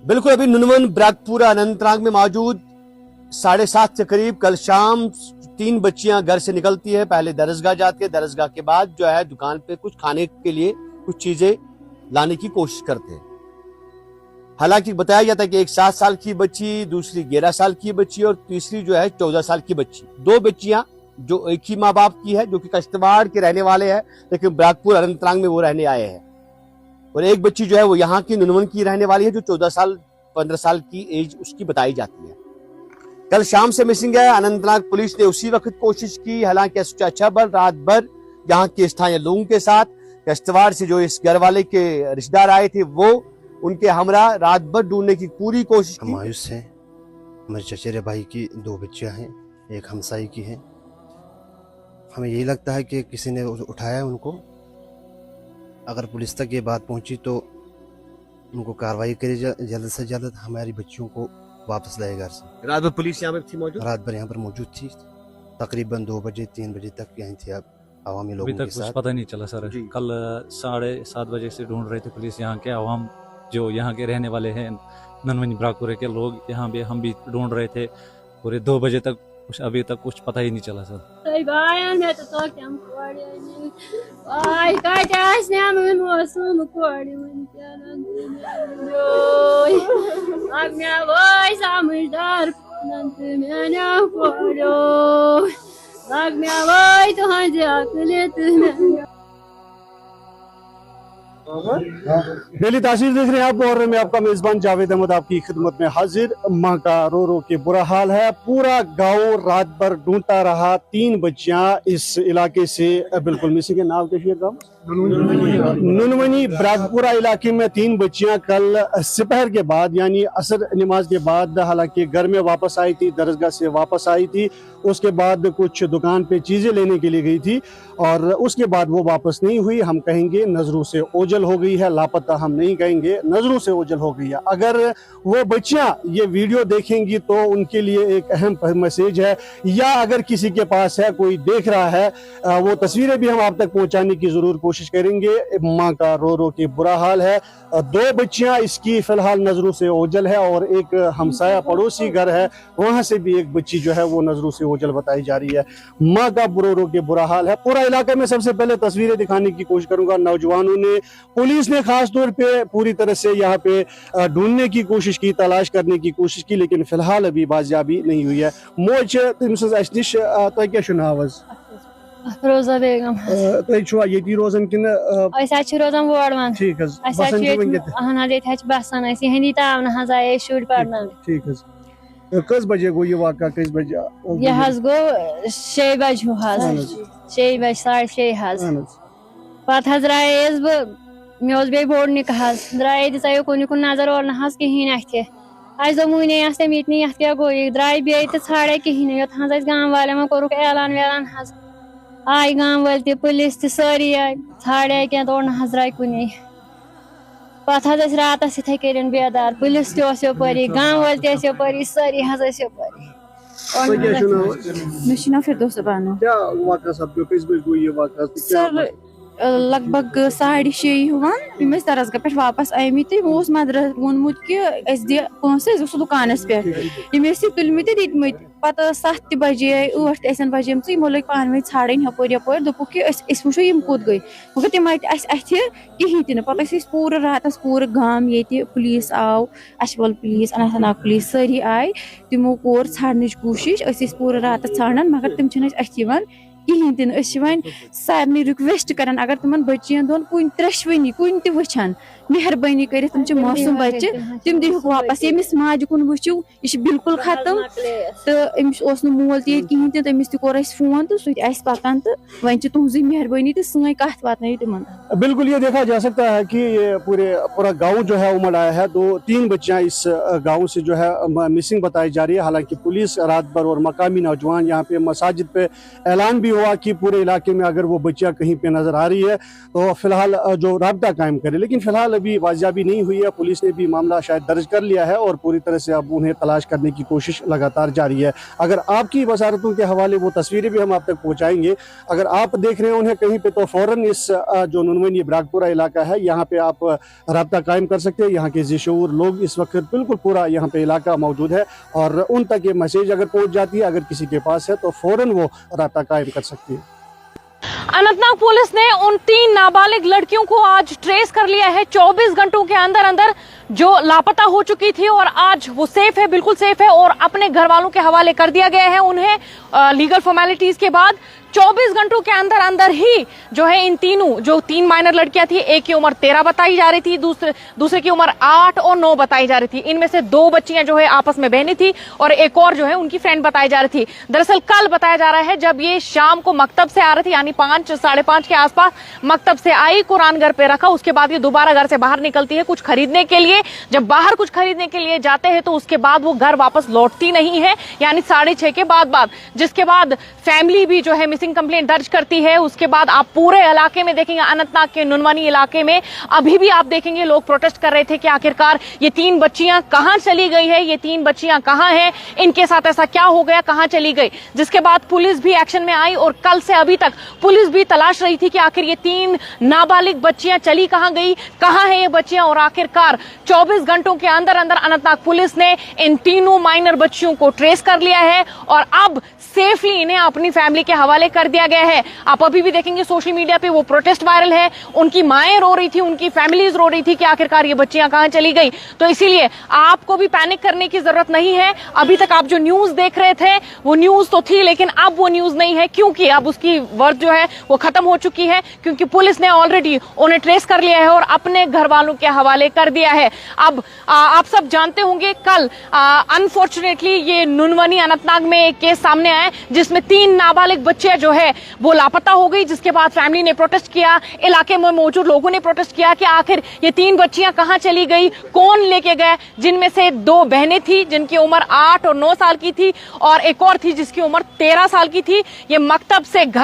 बिल्कुल अभी नुनवन ब्रैकपुरा अनंतनाग में मौजूद 7:30 के करीब कल शाम 3 बच्चियां घर से निकलती है, पहले दरसगाह जाती है, दरसगाह के बाद जो है दुकान पे कुछ खाने के लिए कुछ चीजें लाने की कोशिश करते हैं। हालांकि बताया जाता है कि एक 7 साल की बच्ची, दूसरी 11 साल की बच्ची और तीसरी जो है 14 साल की बच्ची। 2 बच्चियां जो एक ही माँ बाप की है, जो कि कश्तवाड़ के रहने वाले हैं, लेकिन ब्रैकपुर अनंतनाग में वो रहने आए हैं। और एक बच्ची जो है वो यहाँ की नुनवन की रहने वाली है, जो 15 साल की एज उसकी बताई जाती है। कल शाम से मिसिंग है। अनंतनाग पुलिस ने उसी वक्त कोशिश की, हालांकि एसओजी अच्छा बल रात भर यहाँ के स्थानीय लोगों के साथ, कश्तवाड़ से जो इस घर वाले के रिश्तेदार आए थे वो उनके हमरा रात भर ढूंढने की पूरी कोशिश की। मायूस है, हमारे चचेरे भाई की 2 बच्चियां हैं, एक हमसाई की है। हमें यही लगता है कि किसी ने उठाया है उनको। अगर पुलिस तक ये बात पहुंची तो उनको कार्रवाई करी जल्द से जल्द, हमारी बच्चियों को वापस लाए घर से। रात भर पुलिस यहाँ पे थी मौजूद? रात भर यहाँ पर मौजूद थी, तकरीबन 2 बजे 3 बजे तक यहीं थी। अब आवामी लोगों के साथ पता नहीं चला सर। कल 7:30 बजे से ढूंढ रहे थे पुलिस यहाँ के आवाम, जो यहाँ के रहने वाले हैं नुनवन ब्रैकपुरा के लोग, यहाँ भी हम भी ढूंढ रहे थे पूरे 2 बजे तक। अभी तक कुछ पता ही नहीं चला सर। डेली तासीर देख रहे हैं आप, और मैं आपका मेजबान जावेद अहमद आपकी खिदमत में हाजिर। माँ का रो रो के बुरा हाल है, पूरा गांव रात भर ढूंढता रहा। 3 बच्चियां इस इलाके से बिल्कुल मिसिंग है। नाम कैसी है गाँव? नुनवनी ब्रैकपुरा इलाके में 3 बच्चियां कल दोपहर के बाद यानी असर नमाज के बाद हालांकि घर में वापस आई थी, दरसगाह से वापस आई थी, उसके बाद कुछ दुकान पे चीजें लेने के लिए गई थी और उसके बाद वो वापस नहीं हुई। हम कहेंगे नजरों से ओझल हो गई है, लापता हम नहीं कहेंगे, नजरों से ओझल हो गई है। अगर वो बच्चियां ये वीडियो देखेंगी तो उनके लिए एक अहम मैसेज है, या अगर किसी के पास है, कोई देख रहा है, वो तस्वीरें भी हम आप तक पहुंचाने की जरूर कोशिश करेंगे। माँ का रो रो के बुरा हाल है। 2 बच्चियां इसकी फिलहाल नजरों से ओझल है और एक हमसाया पड़ोसी घर है, वहां से भी एक बच्ची जो है वो नजरों से ओझल बताई जा रही है। माँ का रो रो के बुरा हाल है पूरा इलाके में। सबसे पहले तस्वीरें दिखाने की कोशिश करूंगा। नौजवानों ने, पुलिस ने खास तौर पे पूरी तरह से यहाँ पे ढूंढने की कोशिश की, तलाश करने की कोशिश की, लेकिन फिलहाल अभी बाजियाबी नहीं हुई है। मोच निश क्या नाव? रोजा बेगम। ये रोजान कि रोजान वोड़वान। ठीक बसान हिंदी तावन आए शुर पढ़ना। ठीक कस बजे गो ये वाक़ा, कस बजे? यह गो 6 बजे 6 बजे 6:30 पे द्रास मे बे बोड़ निकाह द्राए दियो कुन कुन नजर और ना कहें अत दोने ये क्या गो, द्राए बे तो छाड़े कहें योत गाँव वाले कोरुक ऐलान वैलान आय गाँव वाल ते पुलिस ते सारी आय, छाड़े क्या तोड़ ना द्राए कुन पे रात इथे करें बेदार, पुलिस तोपरी, गाँव वाल तोपरी, सारी योपरी। फिरदौस बानो। क्या वाक़ा सपदो, किस बजे गो ये वाक़ा? सर लगभग 6:30 हम दरसगाह पे वापस आमत, वो मदर वोनमुत कि दि पोस दुकानस पे, तुलमत दितमत पे 7 बजे 8 बजे यमो लग पान छाड़न हपर यपर, दोपुक कि वो यम कोत गई, मगर तम अथ कहें तीन पे पूरे रात पूरे गाँव ये पुलिस आव, अशवल पुलिस, अनंतनाग पुलिस सारी आए, तमो कोर छाड़न कोशिश, पूरे रात छाड़न मगर तम अथ कहें तीन वन सारे रिक्वेस्ट करान अगर तुम बच्चियन दोन कुन त्रेशवनी कुन त वुचान मेहरबानी कर मासूम बच्चे तुम दिहुक वापस। यमिस माज कुन वुचु यह बिल्कुल खत्म, तो अमिस मोल कहें तो तमिस कोर फोन तो सह पकान, तो वन तुज मेहरबानी तो सी कत वात तिमन। बिल्कुल ये देखा जा सकता है कि ये पूरा गांव जो है उमड़ आया है। 2-3 बच्चियां इस गांव से जो है मिसिंग बताई जा रही है। हालांकि पुलिस रात भर और मकामी नौजवान यहाँ पे मसाजिद पे ऐलान भी हुआ कि पूरे इलाके में अगर वो बच्चियां कहीं पे नजर आ रही है तो फिलहाल जो राब्ता कायम करे, लेकिन फिलहाल फिलहाल अभी वाजियाबी नहीं हुई है, पुलिस ने भी मामला शायद दर्ज कर लिया है और पूरी तरह से अब उन्हें तलाश करने की कोशिश लगातार जारी है। अगर आपकी बसारतों के हवाले वो तस्वीरें भी हम आप तक पहुंचाएंगे। अगर आप देख रहे हैं उन्हें कहीं पे तो फौरन इस जो नुनवनी ब्राकपुरा इलाका है यहाँ पे आप राब्ता कायम कर सकते हैं। यहाँ के ज़िशऊर लोग इस वक्त बिल्कुल पूरा यहाँ पे इलाका मौजूद है और उन तक ये मैसेज अगर पहुंच जाती है, अगर किसी के पास है तो फौरन वो राब्ता कायम कर सकती है। अनंतनाग पुलिस ने उन 3 नाबालिग लड़कियों को आज ट्रेस कर लिया है। 24 घंटों के अंदर अंदर जो लापता हो चुकी थी और आज वो सेफ है, बिल्कुल सेफ है और अपने घर वालों के हवाले कर दिया गया है उन्हें लीगल फॉर्मेलिटीज के बाद। 24 घंटों के अंदर अंदर ही जो है इन तीनों, जो 3 माइनर लड़कियां थी, एक की उम्र 13 बताई जा रही थी, दूसरे की उम्र 8 और 9 बताई जा रही थी। इनमें से 2 बच्चियां जो है आपस में बहनें थी और एक और जो है उनकी फ्रेंड बताई जा रही थी। दरअसल कल बताया जा रहा है जब ये शाम को मकतब से आ रही थी, यानी 5 साढ़े 5 के आसपास मकतब से आई, कुरान घर पे रखा, उसके बाद ये दोबारा घर से बाहर निकलती है कुछ खरीदने के लिए। जब बाहर कुछ खरीदने के लिए जाते हैं तो उसके बाद वो घर वापस लौटती नहीं है, यानी 6:30 के बाद जिसके बाद फैमिली भी जो है मिसिंग कंप्लेंट दर्ज करती है। उसके बाद आप पूरे इलाके में देखेंगे, अनंतनाग के नुनवानी इलाके में अभी भी आप देखेंगे लोग प्रोटेस्ट कर रहे थे कि आखिरकार ये 3 बच्चियां कहां चली गई है, ये 3 बच्चियां कहां हैं, इनके साथ ऐसा क्या हो गया, कहां चली गई। जिसके बाद पुलिस भी एक्शन में आई और कल से अभी तक पुलिस भी तलाश रही थी कि आखिर ये 3 नाबालिग बच्चियां चली कहां गई, कहां है ये बच्चियां। और आखिरकार 24 घंटों के अंदर अंदर अनंतनाग पुलिस ने इन तीनों माइनर बच्चियों को ट्रेस कर लिया है और अब सेफली इन्हें अपनी फैमिली के हवाले कर दिया गया है। आप अभी भी देखेंगे सोशल मीडिया पे वो प्रोटेस्ट वायरल है, उनकी माएं रो रही थी, उनकी फैमिलीज रो रही थी कि आखिरकार ये बच्चियां कहां चली गई। तो इसीलिए आपको भी पैनिक करने की जरूरत नहीं है। अभी तक आप जो न्यूज देख रहे थे वो न्यूज तो थी, लेकिन अब वो न्यूज नहीं है, क्योंकि अब उसकी वर्थ जो है वो खत्म हो चुकी है, क्योंकि पुलिस ने ऑलरेडी उन्हें ट्रेस कर लिया है और अपने घर वालों के हवाले कर दिया है। अब आप सब जानते होंगे कल अनफॉर्चुनेटली ये नुनवनी अनंतनाग में एक केस सामने आया जिसमें 3 नाबालिग बच्चे जो है वो लापता हो गई, जिसके बाद फैमिली ने प्रोटेस्ट किया, इलाके में मौजूद लोगों ने प्रोटेस्ट किया कि आखिर ये 3 बच्चियां कहां चली गई, कौन लेके गया, जिनमें से 2 बहनें थी जिनकी उम्र 8 और 9 साल की थी और एक और थी जिसकी उम्र 13 साल की थी। ये मकतब से घर